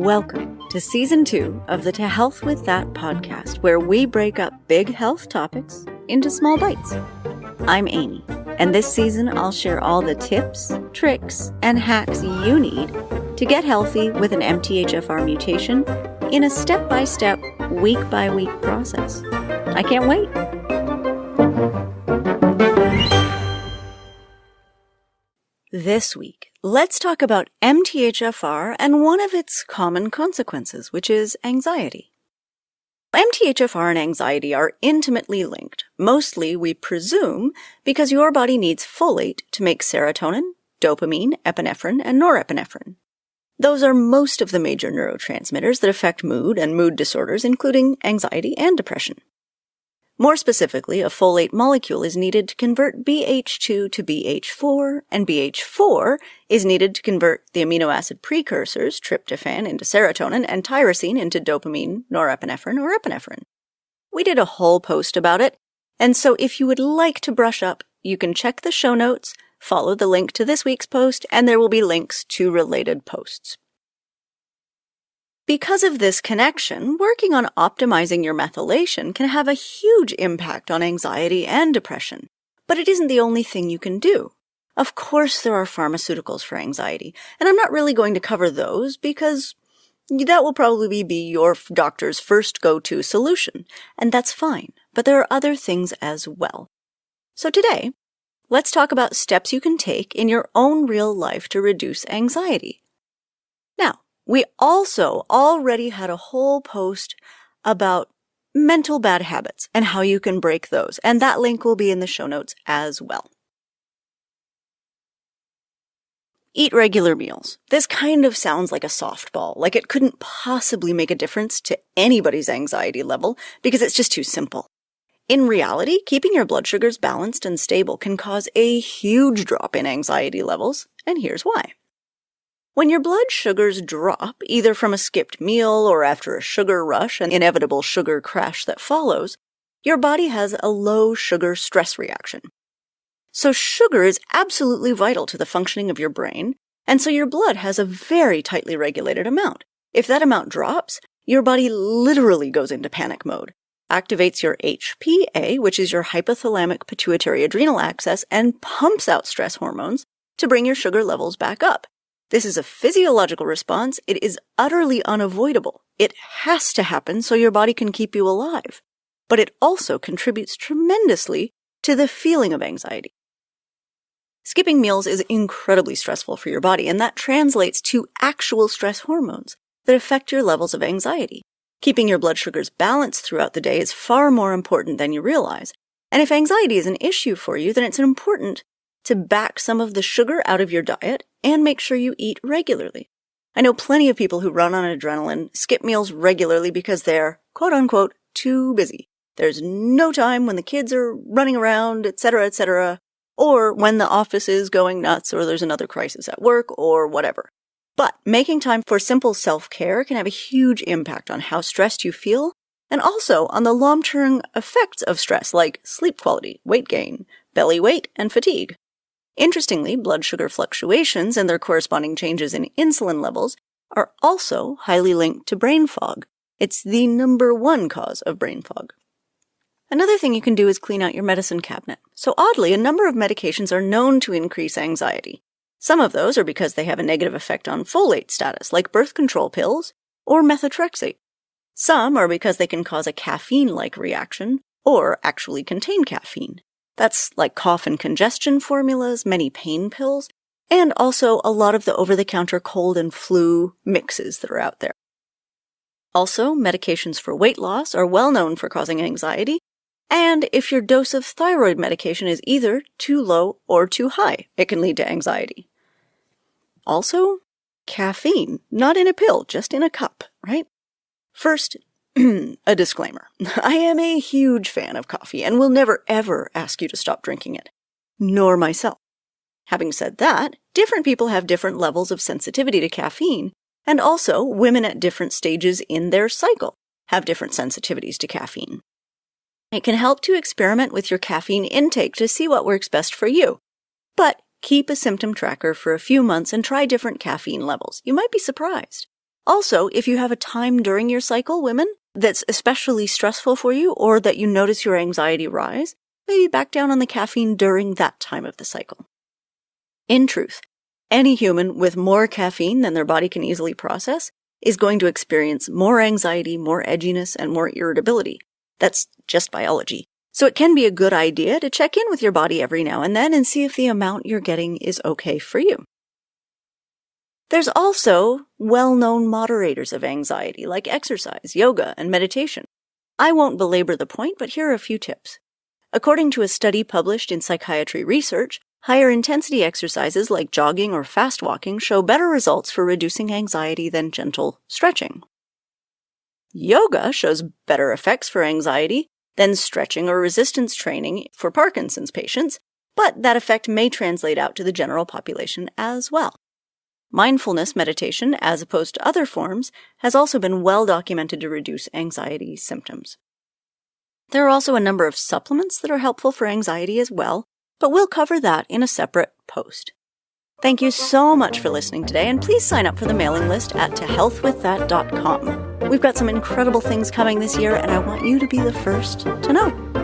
Welcome to Season 2 of the To Health With That podcast, where we break up big health topics into small bites. I'm Amy, and this season I'll share all the tips, tricks, and hacks you need to get healthy with an MTHFR mutation in a step-by-step, week-by-week process. I can't wait. This week, let's talk about MTHFR and one of its common consequences, which is anxiety. MTHFR and anxiety are intimately linked. Mostly, we presume, because your body needs folate to make serotonin, dopamine, epinephrine, and norepinephrine. Those are most of the major neurotransmitters that affect mood and mood disorders, including anxiety and depression. More specifically, a folate molecule is needed to convert BH2 to BH4, and BH4 is needed to convert the amino acid precursors, tryptophan, into serotonin, and tyrosine into dopamine, norepinephrine, or epinephrine. We did a whole post about it, and so if you would like to brush up, you can check the show notes, follow the link to this week's post, and there will be links to related posts. Because of this connection, working on optimizing your methylation can have a huge impact on anxiety and depression. But it isn't the only thing you can do. Of course, there are pharmaceuticals for anxiety, and I'm not really going to cover those because that will probably be your doctor's first go-to solution, and that's fine. But there are other things as well. So today, let's talk about steps you can take in your own real life to reduce anxiety. Now, we also already had a whole post about mental bad habits and how you can break those, and that link will be in the show notes as well. Eat regular meals. This kind of sounds like a softball, like it couldn't possibly make a difference to anybody's anxiety level because it's just too simple. In reality, keeping your blood sugars balanced and stable can cause a huge drop in anxiety levels, and here's why. When your blood sugars drop, either from a skipped meal or after a sugar rush and the inevitable sugar crash that follows, your body has a low sugar stress reaction. So sugar is absolutely vital to the functioning of your brain, and so your blood has a very tightly regulated amount. If that amount drops, your body literally goes into panic mode, activates your HPA, which is your hypothalamic pituitary adrenal axis, and pumps out stress hormones to bring your sugar levels back up. This is a physiological response. It is utterly unavoidable. It has to happen so your body can keep you alive. But it also contributes tremendously to the feeling of anxiety. Skipping meals is incredibly stressful for your body, and that translates to actual stress hormones that affect your levels of anxiety. Keeping your blood sugars balanced throughout the day is far more important than you realize. And if anxiety is an issue for you, then it's important to back some of the sugar out of your diet and make sure you eat regularly. I know plenty of people who run on adrenaline skip meals regularly because they're, quote-unquote, too busy. There's no time when the kids are running around, etc., or when the office is going nuts or there's another crisis at work or whatever. But making time for simple self-care can have a huge impact on how stressed you feel and also on the long-term effects of stress like sleep quality, weight gain, belly weight, and fatigue. Interestingly, blood sugar fluctuations and their corresponding changes in insulin levels are also highly linked to brain fog. It's the number one cause of brain fog. Another thing you can do is clean out your medicine cabinet. So oddly, a number of medications are known to increase anxiety. Some of those are because they have a negative effect on folate status, like birth control pills or methotrexate. Some are because they can cause a caffeine-like reaction or actually contain caffeine. That's like cough and congestion formulas, many pain pills, and also a lot of the over-the-counter cold and flu mixes that are out there. Also, medications for weight loss are well known for causing anxiety, and if your dose of thyroid medication is either too low or too high, it can lead to anxiety. Also, caffeine, not in a pill, just in a cup, right? First, a disclaimer. I am a huge fan of coffee and will never ever ask you to stop drinking it. Nor myself. Having said that, different people have different levels of sensitivity to caffeine, and also women at different stages in their cycle have different sensitivities to caffeine. It can help to experiment with your caffeine intake to see what works best for you. But keep a symptom tracker for a few months and try different caffeine levels. You might be surprised. Also, if you have a time during your cycle, women, that's especially stressful for you or that you notice your anxiety rise, maybe back down on the caffeine during that time of the cycle. In truth, any human with more caffeine than their body can easily process is going to experience more anxiety, more edginess, and more irritability. That's just biology. So it can be a good idea to check in with your body every now and then and see if the amount you're getting is okay for you. There's also well-known moderators of anxiety like exercise, yoga, and meditation. I won't belabor the point, but here are a few tips. According to a study published in Psychiatry Research, higher intensity exercises like jogging or fast walking show better results for reducing anxiety than gentle stretching. Yoga shows better effects for anxiety than stretching or resistance training for Parkinson's patients, but that effect may translate out to the general population as well. Mindfulness meditation, as opposed to other forms, has also been well documented to reduce anxiety symptoms. There are also a number of supplements that are helpful for anxiety as well, but we'll cover that in a separate post. Thank you so much for listening today, and please sign up for the mailing list at tohealthwiththat.com. We've got some incredible things coming this year, and I want you to be the first to know.